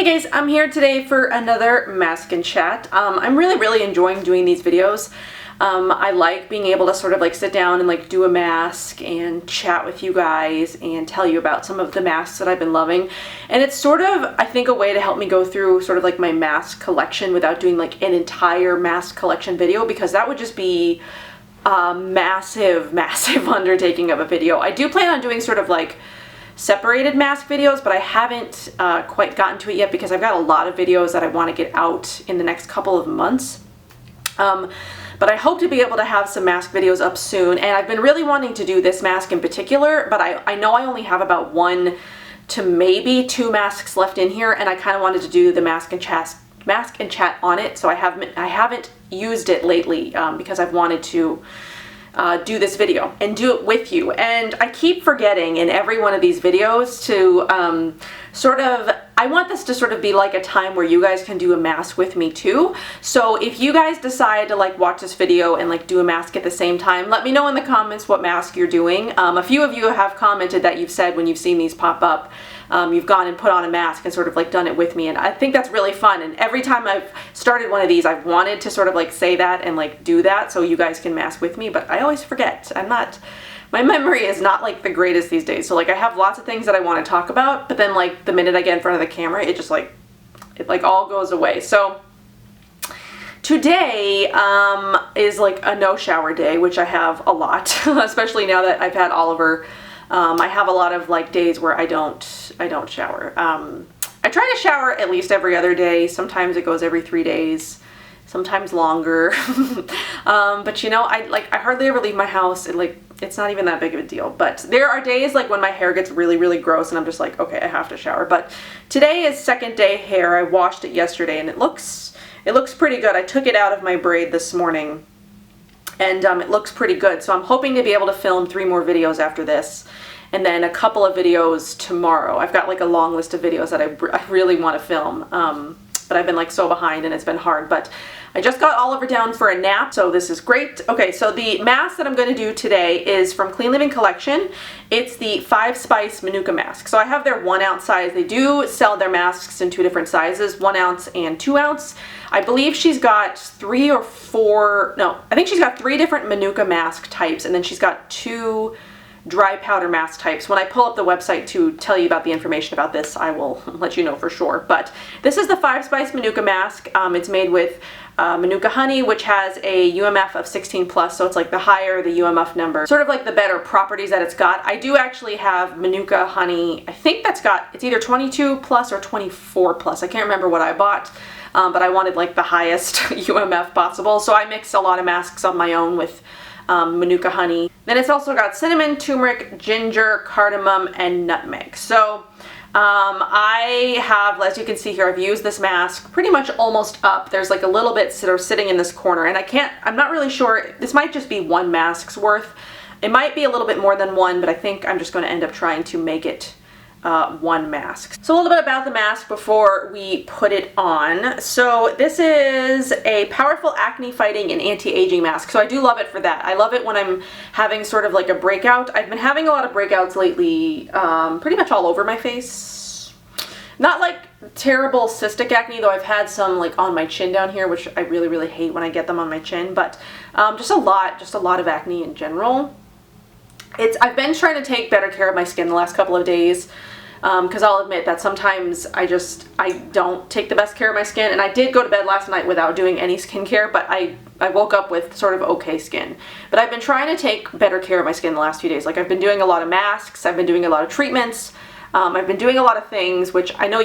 guys, I'm here today for another mask and chat. I'm really enjoying doing these videos. I like being able to sort of like sit down and like do a mask and chat with you guys and tell you about some of the masks that I've been loving. And it's sort of, I think, a way to help me go through sort of like my mask collection without doing like an entire mask collection video, because that would just be a massive undertaking of a video. I do plan on doing sort of like separated mask videos, but I haven't quite gotten to it yet because I've got a lot of videos that I want to get out in the next couple of months. But I hope to be able to have some mask videos up soon, and I've been really wanting to do this mask in particular, but I know I only have about 1 to maybe 2 masks left in here, and I kind of wanted to do the mask and chat on it, so I haven't used it lately because I've wanted to do this video and do it with you. And I keep forgetting in every one of these videos to I want this to sort of be like a time where you guys can do a mask with me too. So if you guys decide to like watch this video and like do a mask at the same time, let me know in the comments what mask you're doing. A few of you have commented that you've said when you've seen these pop up, you've gone and put on a mask and sort of like done it with me, and I think that's really fun. And every time I've started one of these, I've wanted to sort of like say that and like do that so you guys can mask with me, but I always forget. My memory is not like the greatest these days. So like I have lots of things that I want to talk about, but then like the minute I get in front of the camera, it just like, it like all goes away. So today is like a no shower day, which I have a lot, especially now that I've had Oliver. I have a lot of like days where I don't shower. I try to shower at least every other day. Sometimes it goes every 3 days, sometimes longer. But you know, I hardly ever leave my house. It's not even that big of a deal. But there are days like when my hair gets really gross and I'm just like, okay, I have to shower. But today is second day hair. I washed it yesterday and it looks pretty good. I took it out of my braid this morning, and it looks pretty good. So I'm hoping to be able to film 3 more videos after this, and then a couple of videos tomorrow. I've got like a long list of videos that I really want to film, but I've been like so behind and it's been hard. But I just got Oliver down for a nap, so this is great. Okay, so the mask that I'm going to do today is from Clean Living Collection. It's the 5 Spice Manuka mask. So I have their 1 ounce size. They do sell their masks in 2 different sizes, 1 ounce and 2 ounce. I believe she's got 3 or 4, no, I think she's got 3 different Manuka mask types, and then she's got 2 dry powder mask types. When I pull up the website to tell you about the information about this, I will let you know for sure. But this is the 5 Spice Manuka mask. It's made with Manuka honey, which has a UMF of 16 plus, so it's like the higher the UMF number, sort of like the better properties that it's got. I do actually have Manuka honey, I think it's either 22 plus or 24 plus. I can't remember what I bought, but I wanted like the highest UMF possible, so I mix a lot of masks on my own with Manuka honey. Then it's also got cinnamon, turmeric, ginger, cardamom, and nutmeg. So I have, as you can see here, I've used this mask pretty much almost up. There's like a little bit sort of sitting in this corner, and I'm not really sure, this might just be 1 mask's worth. It might be a little bit more than 1, but I think I'm just going to end up trying to make it 1 mask. So a little bit about the mask before we put it on. So this is a powerful acne fighting and anti-aging mask. So I do love it for that. I love it when I'm having sort of like a breakout. I've been having a lot of breakouts lately, pretty much all over my face. Not like terrible cystic acne, though I've had some like on my chin down here, which I really hate when I get them on my chin, but just a lot of acne in general. I've been trying to take better care of my skin the last couple of days, because I'll admit that sometimes I don't take the best care of my skin, and I did go to bed last night without doing any skincare, but I woke up with sort of okay skin. But I've been trying to take better care of my skin the last few days. Like I've been doing a lot of masks, I've been doing a lot of treatments, I've been doing a lot of things which I know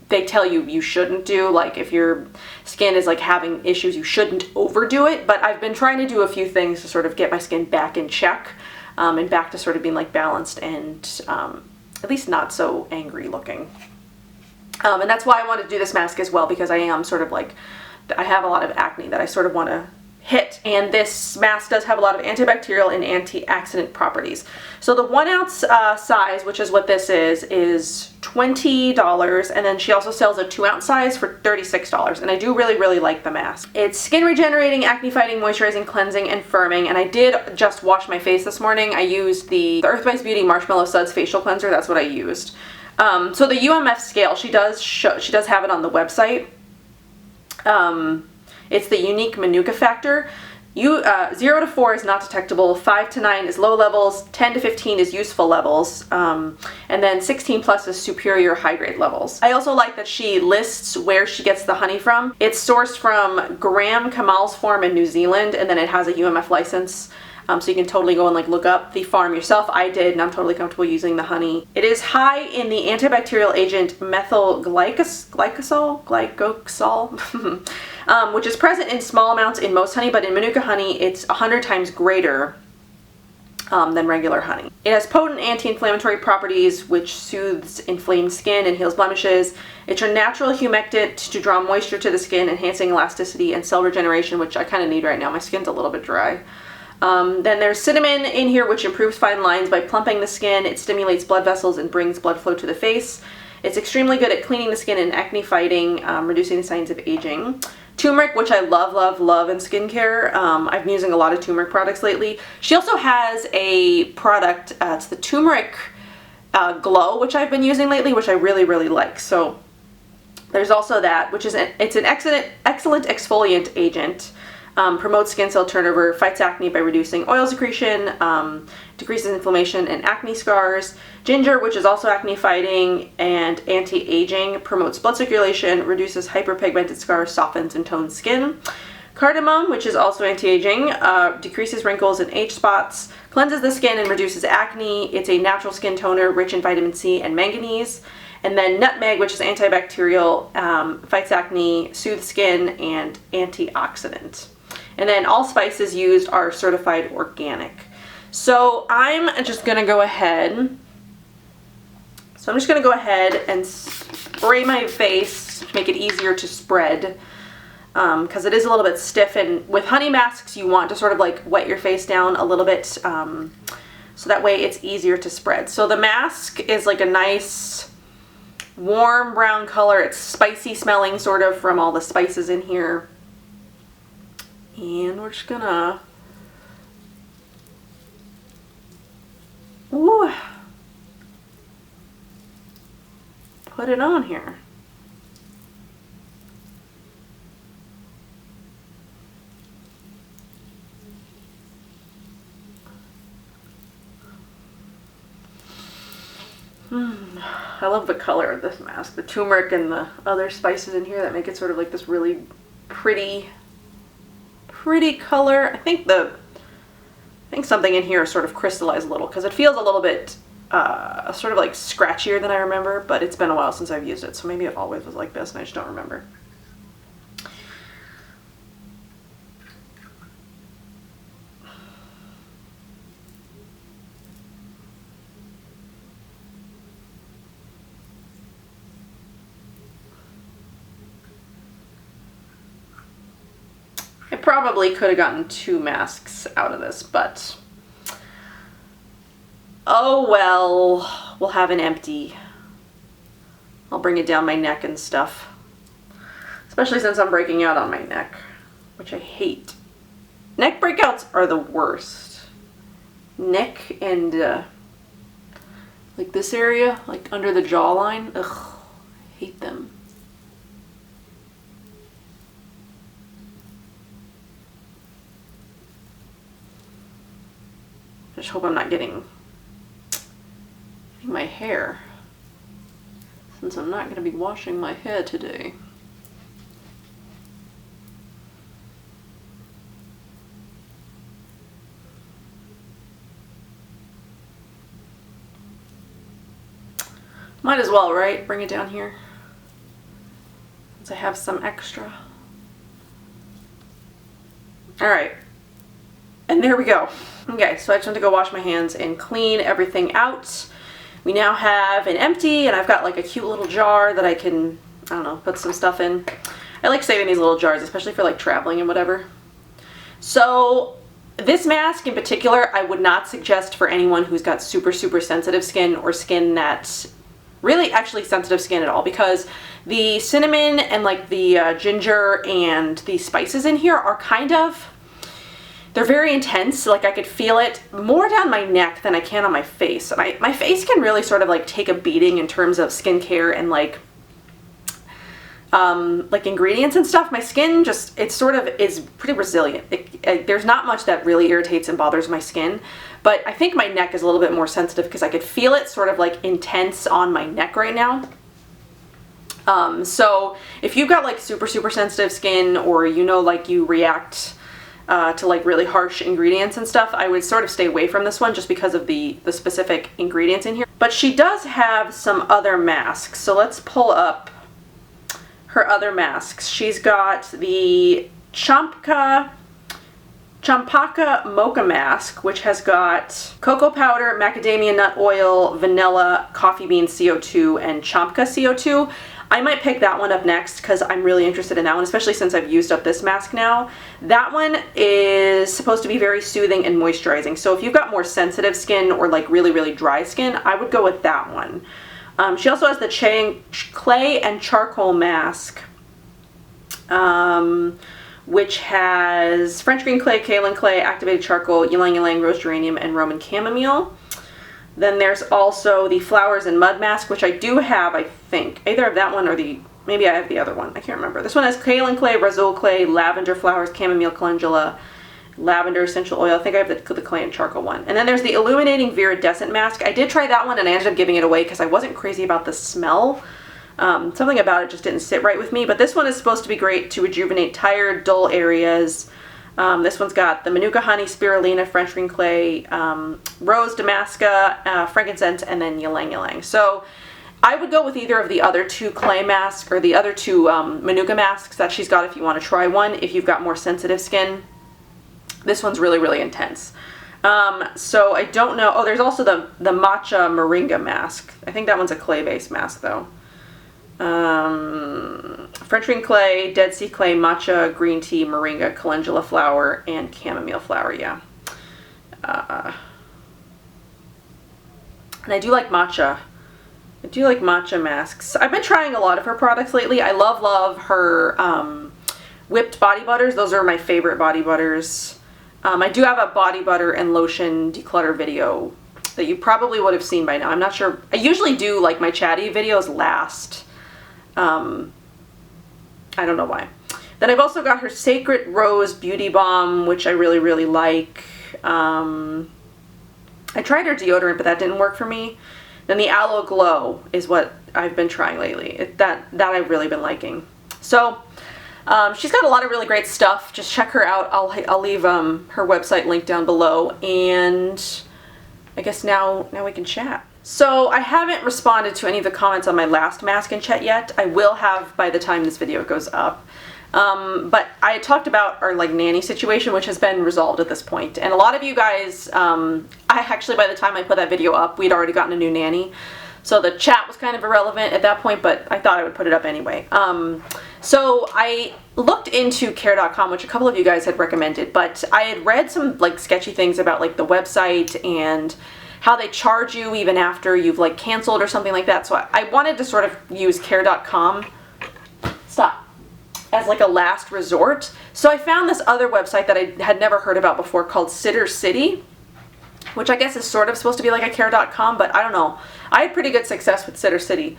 they tell you shouldn't do. Like if your skin is like having issues, you shouldn't overdo it, but I've been trying to do a few things to sort of get my skin back in check, and back to sort of being like balanced and at least not so angry looking. And that's why I wanted to do this mask as well, because I am sort of like, I have a lot of acne that I sort of want to hit, and this mask does have a lot of antibacterial and antioxidant properties. So the 1 ounce size, which is what this is $20, and then she also sells a 2 ounce size for $36, and I do really like the mask. It's skin regenerating, acne fighting, moisturizing, cleansing, and firming, and I did just wash my face this morning. I used the Earth by Beauty Marshmallow Suds facial cleanser. That's what I used. So the UMF scale, she does have it on the website. It's the unique Manuka factor. 0 to 4 is not detectable, 5 to 9 is low levels, 10 to 15 is useful levels, and then 16 plus is superior high grade levels. I also like that she lists where she gets the honey from. It's sourced from Graham Kamal's farm in New Zealand, and then it has a UMF license. So you can totally go and like look up the farm yourself. I did, and I'm totally comfortable using the honey. It is high in the antibacterial agent methyl glycosol, which is present in small amounts in most honey, but in Manuka honey, it's 100 times greater than regular honey. It has potent anti-inflammatory properties, which soothes inflamed skin and heals blemishes. It's a natural humectant to draw moisture to the skin, enhancing elasticity and cell regeneration, which I kind of need right now. My skin's a little bit dry. Then there's cinnamon in here, which improves fine lines by plumping the skin. It stimulates blood vessels and brings blood flow to the face. It's extremely good at cleaning the skin and acne fighting, reducing the signs of aging. Turmeric, which I love, love, love in skincare. I've been using a lot of turmeric products lately. She also has a product, it's the turmeric glow, which I've been using lately, which I really, really like. So there's also that, which is it's an excellent exfoliant agent. Promotes skin cell turnover, fights acne by reducing oil secretion, decreases inflammation and acne scars. Ginger, which is also acne fighting and anti-aging, promotes blood circulation, reduces hyperpigmented scars, softens and tones skin. Cardamom, which is also anti-aging, decreases wrinkles and age spots, cleanses the skin and reduces acne. It's a natural skin toner rich in vitamin C and manganese. And then nutmeg, which is antibacterial, fights acne, soothes skin, and antioxidant. And then all spices used are certified organic. So I'm just gonna go ahead and spray my face to make it easier to spread, because it is a little bit stiff, and with honey masks you want to sort of like wet your face down a little bit, so that way it's easier to spread. So the mask is like a nice warm brown color. It's spicy smelling sort of from all the spices in here. And we're just gonna put it on here. I love the color of this mask. The turmeric and the other spices in here that make it sort of like this really pretty color. I think something in here is sort of crystallized a little, because it feels a little bit sort of like scratchier than I remember, but it's been a while since I've used it, so maybe it always was like this and I just don't remember. I probably could have gotten 2 masks out of this, but oh well, we'll have an empty. I'll bring it down my neck and stuff, especially since I'm breaking out on my neck, which I hate. Neck breakouts are the worst. Neck and like this area, like under the jawline, ugh, I hate them. I just hope I'm not getting my hair, since I'm not going to be washing my hair today. Might as well, right? Bring it down here, since I have some extra. Alright, and there we go. Okay, so I just want to go wash my hands and clean everything out. We now have an empty, and I've got like a cute little jar that I can, I don't know, put some stuff in. I like saving these little jars, especially for like traveling and whatever. So this mask in particular, I would not suggest for anyone who's got super, super sensitive skin, or skin that's really actually sensitive skin at all, because the cinnamon and like the ginger and the spices in here are kind of, they're very intense. Like I could feel it more down my neck than I can on my face. And my face can really sort of like take a beating in terms of skincare and like ingredients and stuff. My skin just, it sort of is pretty resilient. There's not much that really irritates and bothers my skin, but I think my neck is a little bit more sensitive because I could feel it sort of like intense on my neck right now. So if you've got like super sensitive skin, or you know, like you react to like really harsh ingredients and stuff, I would sort of stay away from this one just because of the specific ingredients in here. But she does have some other masks, so let's pull up her other masks. She's got the Champaka Mocha Mask, which has got cocoa powder, macadamia nut oil, vanilla, coffee bean CO2, and Champaka CO2. I might pick that one up next because I'm really interested in that one, especially since I've used up this mask now. That one is supposed to be very soothing and moisturizing. So if you've got more sensitive skin or like really dry skin, I would go with that one. She also has the clay and charcoal mask, which has French green clay, kaolin clay, activated charcoal, ylang ylang, rose geranium, and Roman chamomile. Then there's also the flowers and mud mask, which I do have, I think. Either of that one or maybe I have the other one. I can't remember. This one has kaolin clay, rosol clay, lavender flowers, chamomile, calendula, lavender essential oil. I think I have the clay and charcoal one. And then there's the illuminating viridescent mask. I did try that one and I ended up giving it away because I wasn't crazy about the smell. Something about it just didn't sit right with me. But this one is supposed to be great to rejuvenate tired, dull areas. This one's got the Manuka honey, spirulina, French green clay, rose damasca, frankincense, and then ylang ylang. So I would go with either of the other two clay masks or the other two Manuka masks that she's got if you want to try one, if you've got more sensitive skin. This one's really intense. So I don't know. Oh, there's also the matcha moringa mask. I think that one's a clay-based mask though. French green clay, Dead Sea clay, matcha, green tea, moringa, calendula flower, and chamomile flower, yeah. And I do like matcha. I do like matcha masks. I've been trying a lot of her products lately. I love her whipped body butters. Those are my favorite body butters. I do have a body butter and lotion declutter video that you probably would have seen by now. I'm not sure. I usually do like my chatty videos last. I don't know why. Then I've also got her Sacred Rose Beauty Balm, which I really like. I tried her deodorant, but that didn't work for me. Then the Aloe Glow is what I've been trying lately. That I've really been liking. So she's got a lot of really great stuff. Just check her out. I'll leave her website link down below. And I guess now we can chat. So I haven't responded to any of the comments on my last mask and chat yet. I will have by the time this video goes up. But I talked about our like nanny situation, which has been resolved at this point. And a lot of you guys, I actually, by the time I put that video up, we'd already gotten a new nanny. So the chat was kind of irrelevant at that point, but I thought I would put it up anyway. So I looked into care.com, which a couple of you guys had recommended, but I had read some like sketchy things about like the website and how they charge you even after you've like canceled or something like that. So I wanted to sort of use care.com as like a last resort. So I found this other website that I had never heard about before called Sitter City, which I guess is sort of supposed to be like a care.com, but I don't know. I had pretty good success with Sitter City.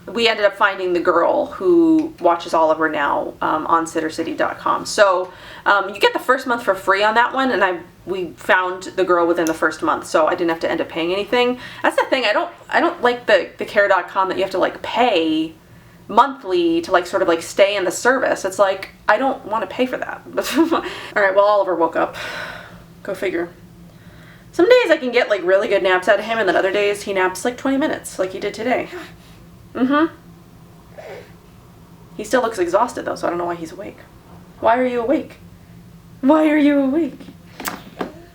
We ended up finding the girl who watches Oliver now on sittercity.com. So you get the first month for free on that one, and we found the girl within the first month, so I didn't have to end up paying anything. That's the thing. I don't like the care.com that you have to like pay monthly to like sort of like stay in the service. It's like, I don't want to pay for that. All right, well, Oliver woke up. Go figure. Some days I can get like really good naps out of him, and then other days he naps like 20 minutes like he did today. He still looks exhausted though, so I don't know why he's awake. Why are you awake? Why are you awake?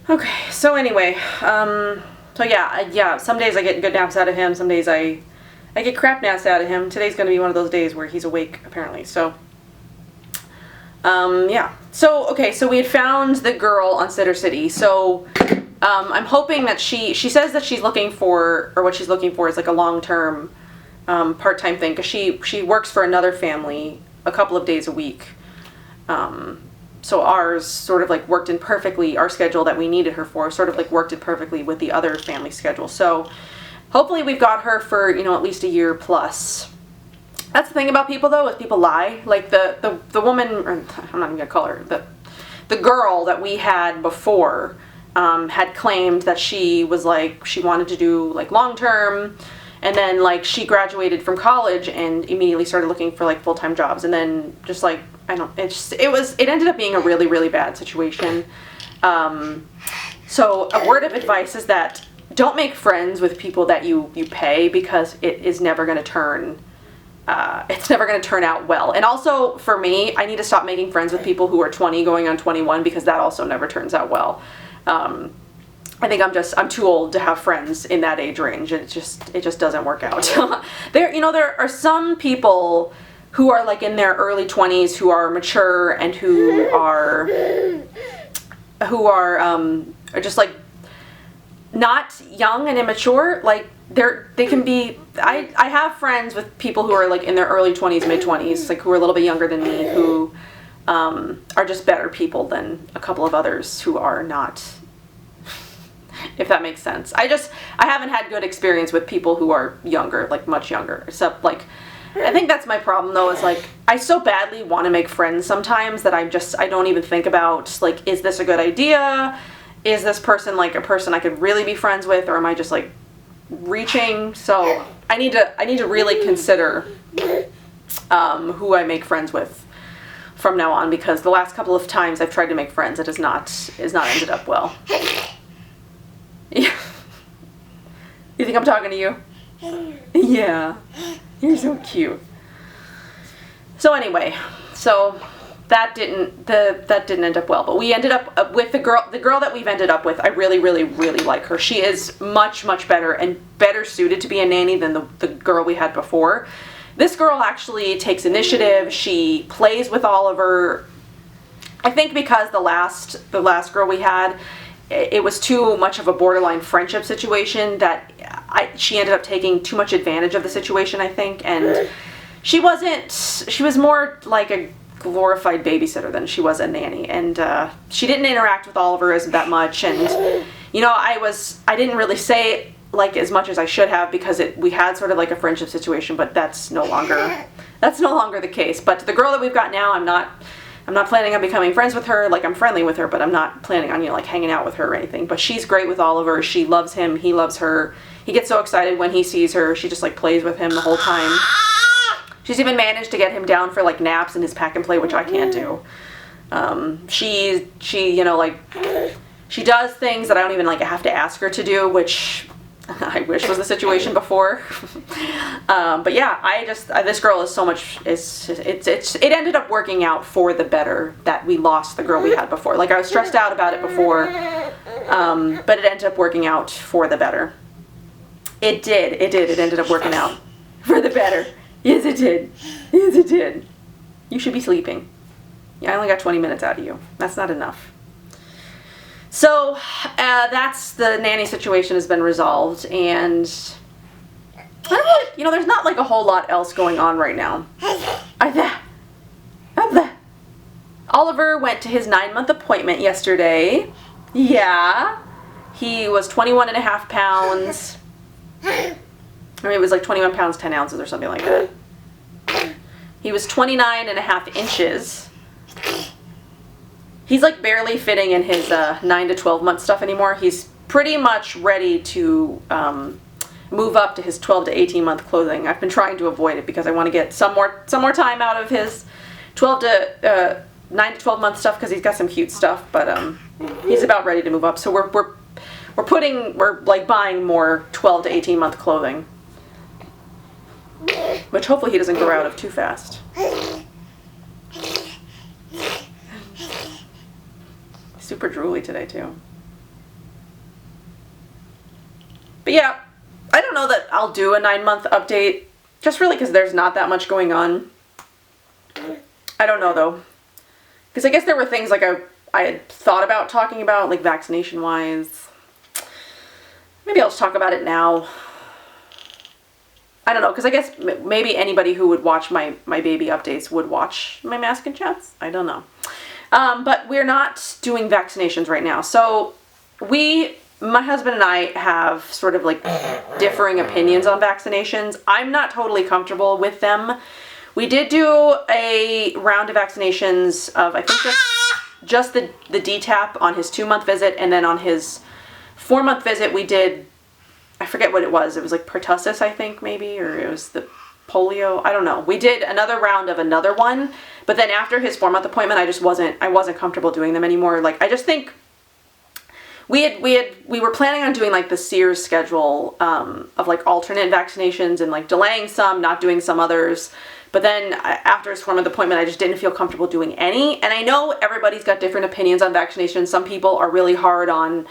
Okay, so anyway, so yeah, some days I get good naps out of him, some days I get crap naps out of him. Today's gonna be one of those days where he's awake, apparently, so. Yeah. So, okay, so we had found the girl on Sitter City, so I'm hoping that she says that she's looking for, or what she's looking for is like a long-term part-time thing, because she works for another family a couple of days a week. so ours sort of like worked in perfectly, our schedule that we needed her for sort of like worked in perfectly with the other family schedule. So hopefully we've got her for, you know, at least a year plus. That's the thing about people though, is people lie. Like the woman, or I'm not even gonna call her, the girl that we had before had claimed that she was like, she wanted to do like long term, and then like she graduated from college and immediately started looking for like full-time jobs, and then just like, it ended up being a really, really bad situation. So a word of advice is that don't make friends with people that you pay, because it is never going to turn it's never going to turn out well. And also for me, I need to stop making friends with people who are 20 going on 21, because that also never turns out well. I think I'm too old to have friends in that age range. It just doesn't work out. There are some people who are like in their early 20s who are mature and who are just like not young and immature. Like they can be, I have friends with people who are like in their early 20s, mid 20s, like who are a little bit younger than me, who are just better people than a couple of others who are not, if that makes sense. I haven't had good experience with people who are younger, like much younger, except like, I think that's my problem though, is like, I so badly want to make friends sometimes that I don't even think about like, is this a good idea? Is this person like a person I could really be friends with, or am I just like reaching? So I need to really consider who I make friends with from now on, because the last couple of times I've tried to make friends, it has not ended up well. Yeah. You think I'm talking to you? Yeah. You're so cute. So anyway, that didn't end up well, but we ended up with the girl that we've ended up with. I really, really, really like her. She is much, much better and better suited to be a nanny than the girl we had before. This girl actually takes initiative. She plays with Oliver. I think because the last girl we had, it was too much of a borderline friendship situation, that she ended up taking too much advantage of the situation, I think, and she was more like a glorified babysitter than she was a nanny, and she didn't interact with Oliver that much, and you know, I didn't really say like as much as I should have, because we had sort of like a friendship situation, but that's no longer the case. But the girl that we've got now, I'm not planning on becoming friends with her. Like, I'm friendly with her, but I'm not planning on, you know, like hanging out with her or anything. But she's great with Oliver. She loves him. He loves her. He gets so excited when he sees her. She just like plays with him the whole time. She's even managed to get him down for like naps in his pack and play, which I can't do. She you know, like, she does things that I don't even like have to ask her to do, which I wish was the situation before. But yeah, this girl is so much, it ended up working out for the better that we lost the girl we had before. Like, I was stressed out about it before, but it ended up working out for the better. It did. It ended up working out for the better. Yes, it did. Yes, it did. You should be sleeping. Yeah, I only got 20 minutes out of you. That's not enough. So that's the nanny situation has been resolved, and I don't really, you know, there's not like a whole lot else going on right now. Oliver went to his 9-month appointment yesterday. Yeah. He was 21 and a half pounds. I mean, it was like 21 pounds, 10 ounces or something like that. He was 29 and a half inches. He's like barely fitting in his 9 to 12 month stuff anymore. He's pretty much ready to move up to his 12 to 18 month clothing. I've been trying to avoid it because I want to get some more time out of his 9 to 12 month stuff, because he's got some cute stuff, but he's about ready to move up. So we're like buying more 12 to 18 month clothing, which hopefully he doesn't grow out of too fast. Super drooly today too. But yeah, I don't know that I'll do a 9-month update, just really because there's not that much going on. I don't know though, because I guess there were things like I had thought about talking about, like vaccination wise. Maybe I'll just talk about it now. I don't know, because I guess maybe anybody who would watch my baby updates would watch my mask and chats. I don't know. But we're not doing vaccinations right now. So my husband and I have sort of like differing opinions on vaccinations. I'm not totally comfortable with them. We did do a round of vaccinations of, I think, just the DTaP on his 2-month visit, and then on his 4-month visit we did, I forget what it was. It was like pertussis, I think, maybe, or it was the polio. I don't know. We did another round of another one, but then after his 4-month appointment, I wasn't comfortable doing them anymore. Like, I just think we were planning on doing like the Sears schedule of like alternate vaccinations and like delaying some, not doing some others. But then after his 4-month appointment, I just didn't feel comfortable doing any. And I know everybody's got different opinions on vaccinations. Some people are really hard on,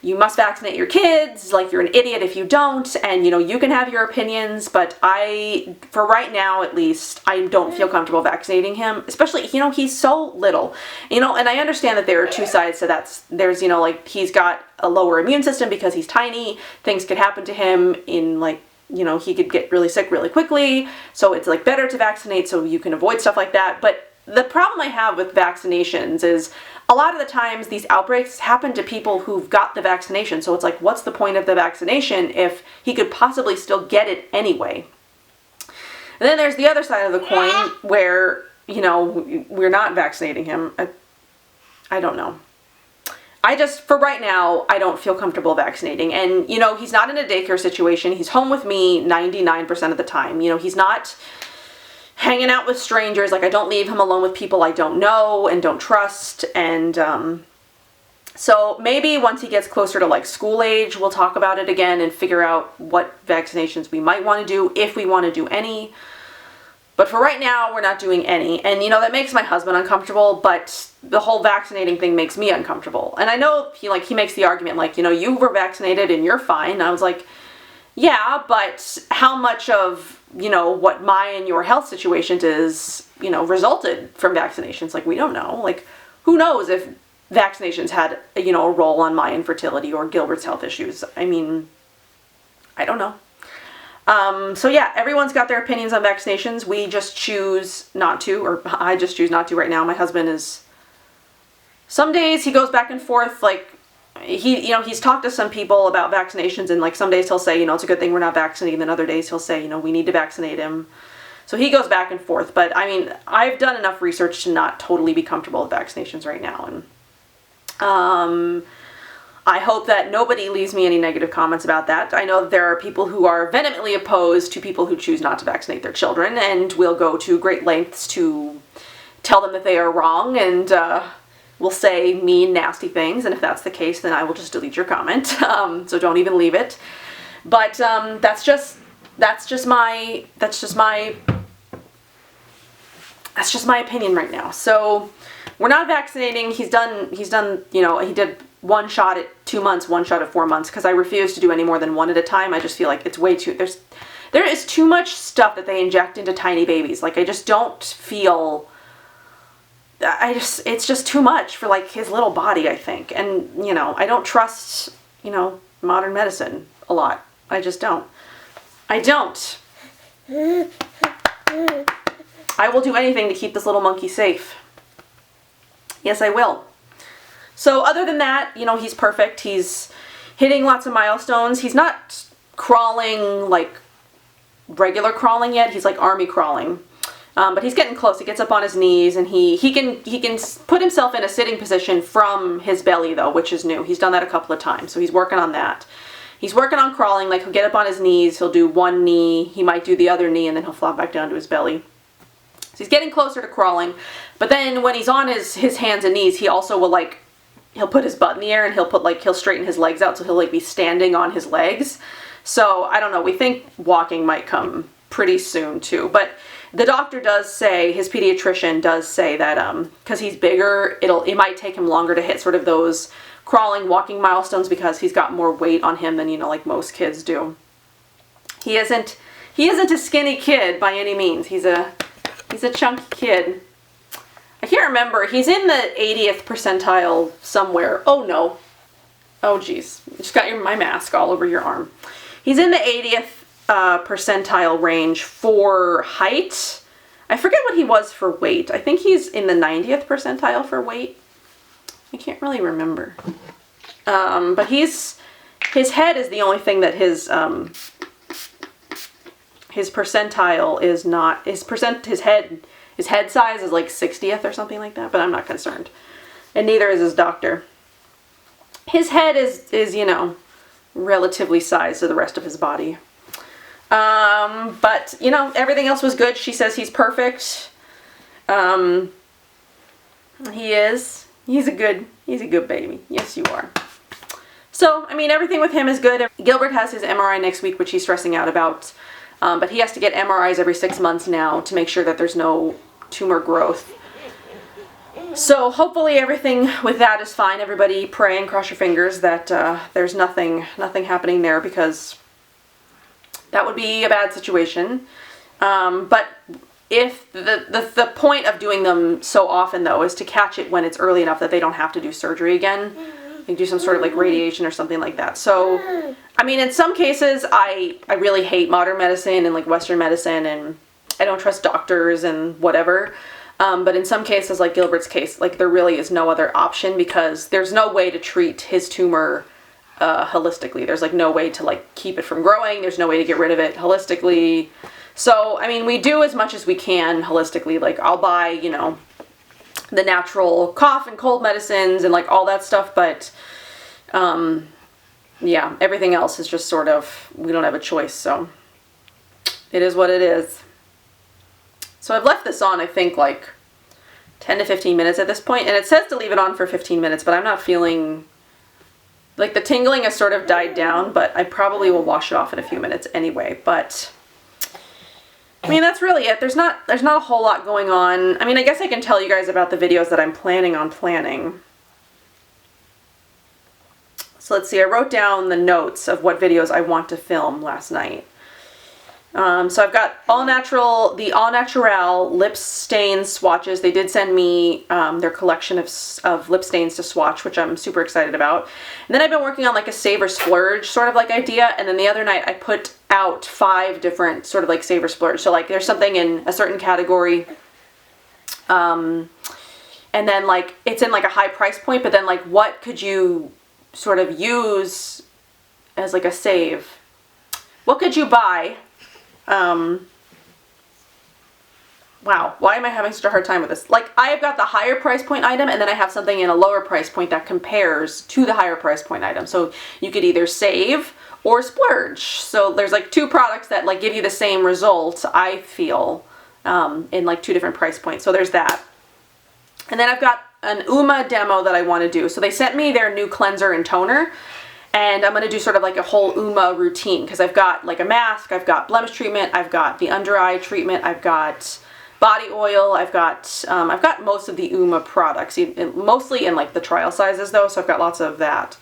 you must vaccinate your kids, like you're an idiot if you don't, and you can have your opinions, but for right now at least, I don't feel comfortable vaccinating him, especially, he's so little, and I understand that there are two sides to that. There's, like, he's got a lower immune system because he's tiny, things could happen to him in, like, he could get really sick really quickly, so it's like better to vaccinate so you can avoid stuff like that. But the problem I have with vaccinations is a lot of the times these outbreaks happen to people who've got the vaccination. So it's like, what's the point of the vaccination if he could possibly still get it anyway? And then there's the other side of the coin where, we're not vaccinating him. I don't know. For right now, I don't feel comfortable vaccinating. And, he's not in a daycare situation. He's home with me 99% of the time. He's not hanging out with strangers. Like, I don't leave him alone with people I don't know and don't trust. And so maybe once he gets closer to like school age, we'll talk about it again and figure out what vaccinations we might want to do, if we want to do any. But for right now, we're not doing any. And that makes my husband uncomfortable, but the whole vaccinating thing makes me uncomfortable. And I know he makes the argument like, you were vaccinated and you're fine. And I was like, yeah, but how much of what my and your health situations is, resulted from vaccinations? Like, we don't know. Like, who knows if vaccinations had, a role on my infertility or Gilbert's health issues? I mean, I don't know. So yeah, everyone's got their opinions on vaccinations. We just choose not to, or I just choose not to right now. My husband some days he goes back and forth, like, he's talked to some people about vaccinations, and like some days he'll say, it's a good thing we're not vaccinating, then other days he'll say, we need to vaccinate him. So he goes back and forth, but I mean, I've done enough research to not totally be comfortable with vaccinations right now, and I hope that nobody leaves me any negative comments about that. I know that there are people who are vehemently opposed to people who choose not to vaccinate their children, and will go to great lengths to tell them that they are wrong, and will say mean, nasty things, and if that's the case, then I will just delete your comment. So don't even leave it. But that's just my opinion right now. So we're not vaccinating. He's done. He did 1 shot at 2 months, 1 shot at 4 months, because I refuse to do any more than 1 at a time. I just feel like it's way too. There is too much stuff that they inject into tiny babies. Like, I just don't feel. It's just too much for like his little body, I think. And, I don't trust, modern medicine a lot. I just don't. I don't. I will do anything to keep this little monkey safe. Yes, I will. So other than that, he's perfect. He's hitting lots of milestones. He's not crawling like regular crawling yet. He's like army crawling. But he's getting close. He gets up on his knees, and he can put himself in a sitting position from his belly, though, which is new. He's done that a couple of times, so he's working on that. He's working on crawling. Like, he'll get up on his knees, he'll do one knee, he might do the other knee, and then he'll flop back down to his belly. So he's getting closer to crawling. But then when he's on his hands and knees, he also will, like, he'll put his butt in the air, and he'll straighten his legs out, so he'll, like, be standing on his legs. So, I don't know, we think walking might come pretty soon, too. But the doctor does say, his pediatrician does say that because he's bigger, it might take him longer to hit sort of those crawling, walking milestones, because he's got more weight on him than, like most kids do. He isn't a skinny kid by any means. He's a chunky kid. I can't remember. He's in the 80th percentile somewhere. Oh no. Oh geez. You just got my mask all over your arm. He's in the 80th percentile range for height. I forget what he was for weight. I think he's in the 90th percentile for weight. I can't really remember. But his head is the only thing that his percentile is not, his head size is like 60th or something like that, but I'm not concerned. And neither is his doctor. His head is, you know, relatively sized to the rest of his body. But, you know, everything else was good. She says he's perfect. He is. He's a good baby. Yes, you are. So, I mean, everything with him is good. Gilbert has his MRI next week, which he's stressing out about. But he has to get MRIs every 6 months now to make sure that there's no tumor growth. So hopefully everything with that is fine. Everybody pray and cross your fingers that there's nothing happening there, because that would be a bad situation. But if the point of doing them so often, though, is to catch it when it's early enough that they don't have to do surgery again. You do some sort of like radiation or something like that. So, I mean, in some cases, I really hate modern medicine and like Western medicine, and I don't trust doctors and whatever. But in some cases, like Gilbert's case, like there really is no other option, because there's no way to treat his tumor holistically. There's like no way to like keep it from growing. There's no way to get rid of it holistically. So, I mean, we do as much as we can holistically. Like I'll buy, you know, the natural cough and cold medicines and like all that stuff, but yeah, everything else is just sort of, we don't have a choice, so it is what it is. So I've left this on, I think, like 10 to 15 minutes at this point, and it says to leave it on for 15 minutes, but I'm not feeling, like the tingling has sort of died down, but I probably will wash it off in a few minutes anyway. But I mean, that's really it. There's not a whole lot going on. I mean, I guess I can tell you guys about the videos that I'm planning on planning. So let's see, I wrote down the notes of what videos I want to film last night. So I've got the All Natural lip stain swatches. They did send me their collection of lip stains to swatch, which I'm super excited about. And then I've been working on like a save or splurge sort of like idea. And then the other night I put out 5 different sort of like save or splurge. So like there's something in a certain category. And then like it's in like a high price point, but then like what could you sort of use as like a save? What could you buy? Wow, why am I having such a hard time with this? Like, I have got the higher price point item, and then I have something in a lower price point that compares to the higher price point item. So you could either save or splurge. So there's like 2 products that like give you the same result, I feel, in like 2 different price points. So there's that. And then I've got an Uma demo that I want to do. So they sent me their new cleanser and toner. And I'm going to do sort of like a whole Uma routine, because I've got like a mask, I've got blemish treatment, I've got the under eye treatment, I've got body oil, I've got most of the Uma products, mostly in like the trial sizes though, so I've got lots of that.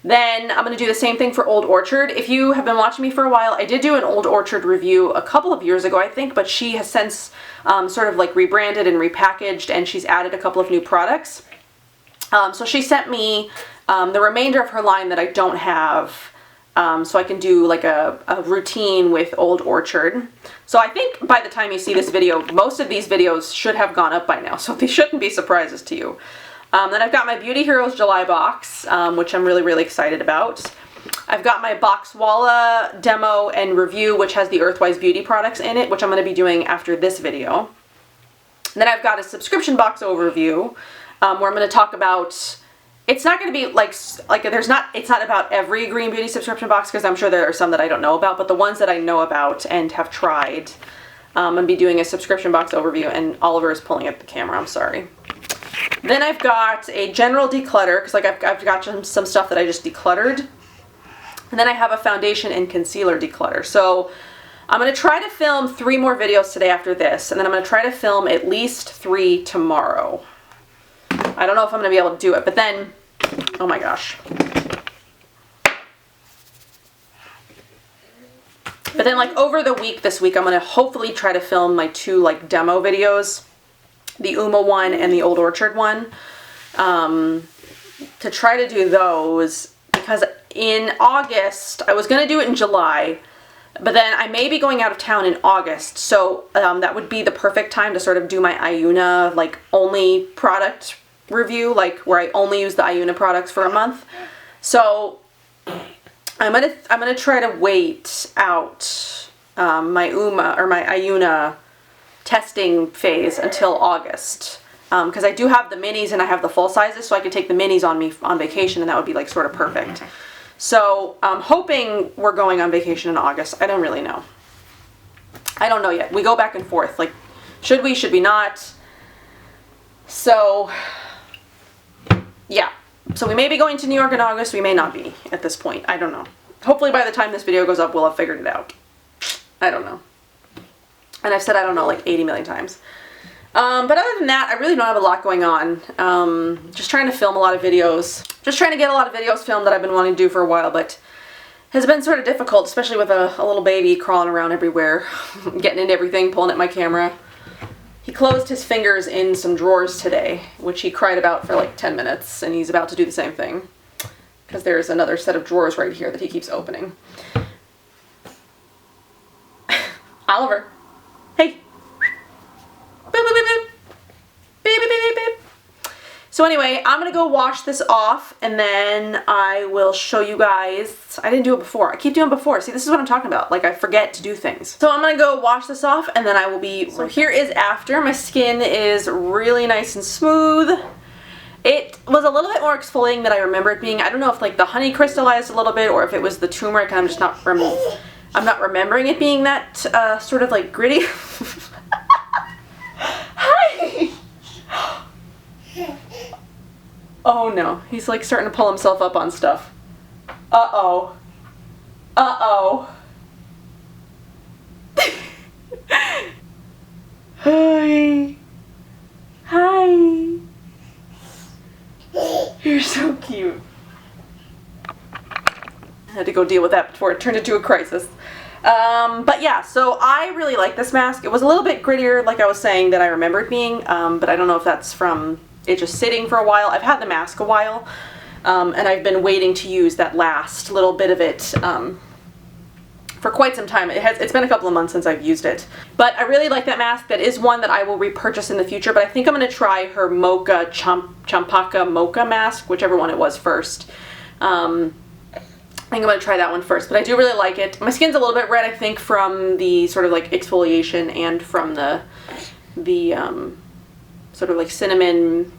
Then I'm going to do the same thing for Old Orchard. If you have been watching me for a while, I did do an Old Orchard review a couple of years ago, I think, but she has since sort of like rebranded and repackaged, and she's added a couple of new products. So she sent me the remainder of her line that I don't have, so I can do like a routine with Old Orchard. So I think by the time you see this video, most of these videos should have gone up by now, so they shouldn't be surprises to you. Then I've got my Beauty Heroes July box, which I'm really, really excited about. I've got my Boxwalla demo and review, which has the Earthwise Beauty products in it, which I'm going to be doing after this video. And then I've got a subscription box overview, where I'm going to talk about, it's not going to be it's not about every Green Beauty subscription box, because I'm sure there are some that I don't know about, but the ones that I know about and have tried, I'm going to be doing a subscription box overview, and Oliver is pulling at the camera, I'm sorry. Then I've got a general declutter, because like I've got some stuff that I just decluttered. And then I have a foundation and concealer declutter. So I'm going to try to film 3 more videos today after this, and then I'm going to try to film at least 3 tomorrow. I don't know if I'm going to be able to do it, but then, oh my gosh. But then like over the week this week, I'm going to hopefully try to film my 2 like demo videos, the Uma one and the Old Orchard one, to try to do those, because in August, I was going to do it in July, But then I may be going out of town in August, so that would be the perfect time to sort of do my Iuna like only product review, like where I only use the Iuna products for a month. So I'm gonna try to wait out my Iuna testing phase until August, because I do have the minis and I have the full sizes, so I could take the minis on me on vacation, and that would be like sort of perfect. So I'm hoping we're going on vacation in August. I don't really know. I don't know yet. We go back and forth. Like, should we not? So, yeah. So we may be going to New York in August. We may not be at this point. I don't know. Hopefully by the time this video goes up, we'll have figured it out. I don't know. And I've said I don't know like 80 million times. But other than that, I really don't have a lot going on. Just trying to film a lot of videos. Just trying to get a lot of videos filmed that I've been wanting to do for a while, but has been sort of difficult, especially with a little baby crawling around everywhere, getting into everything, pulling at my camera. He closed his fingers in some drawers today, which he cried about for like 10 minutes, and he's about to do the same thing, because there's another set of drawers right here that he keeps opening. Oliver. Hey. Boop, boop, boop, boop. Beep, beep, beep, beep. So anyway, I'm going to go wash this off, and then I will show you guys. I didn't do it before. I keep doing it before. See, this is what I'm talking about. Like, I forget to do things. So I'm going to go wash this off, and then I will be... So here is after. My skin is really nice and smooth. It was a little bit more exfoliating than I remember it being. I don't know if, like, the honey crystallized a little bit, or if it was the turmeric, and I'm just not... I'm not remembering it being that sort of, like, gritty. Hi! Oh no, he's like starting to pull himself up on stuff. Uh-oh. Uh-oh. Hi. Hi. You're so cute. I had to go deal with that before it turned into a crisis. But yeah, so I really like this mask. It was a little bit grittier, like I was saying, than I remember it being, but I don't know if that's from it just sitting for a while. I've had the mask a while, and I've been waiting to use that last little bit of it for quite some time. It's been a couple of months since I've used it. But I really like that mask. That is one that I will repurchase in the future, but I think I'm going to try her Mocha Champaka Mocha mask, whichever one it was first. I think I'm going to try that one first, but I do really like it. My skin's a little bit red, I think, from the sort of like exfoliation and from the sort of like cinnamon,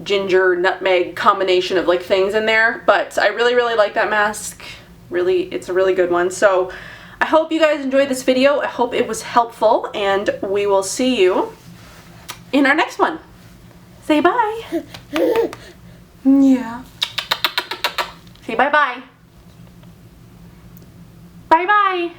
ginger, nutmeg combination of like things in there. But I really, really like that mask. Really, it's a really good one. So I hope you guys enjoyed this video. I hope it was helpful, and we will see you in our next one. Say bye. Yeah. Say bye-bye. Bye-bye.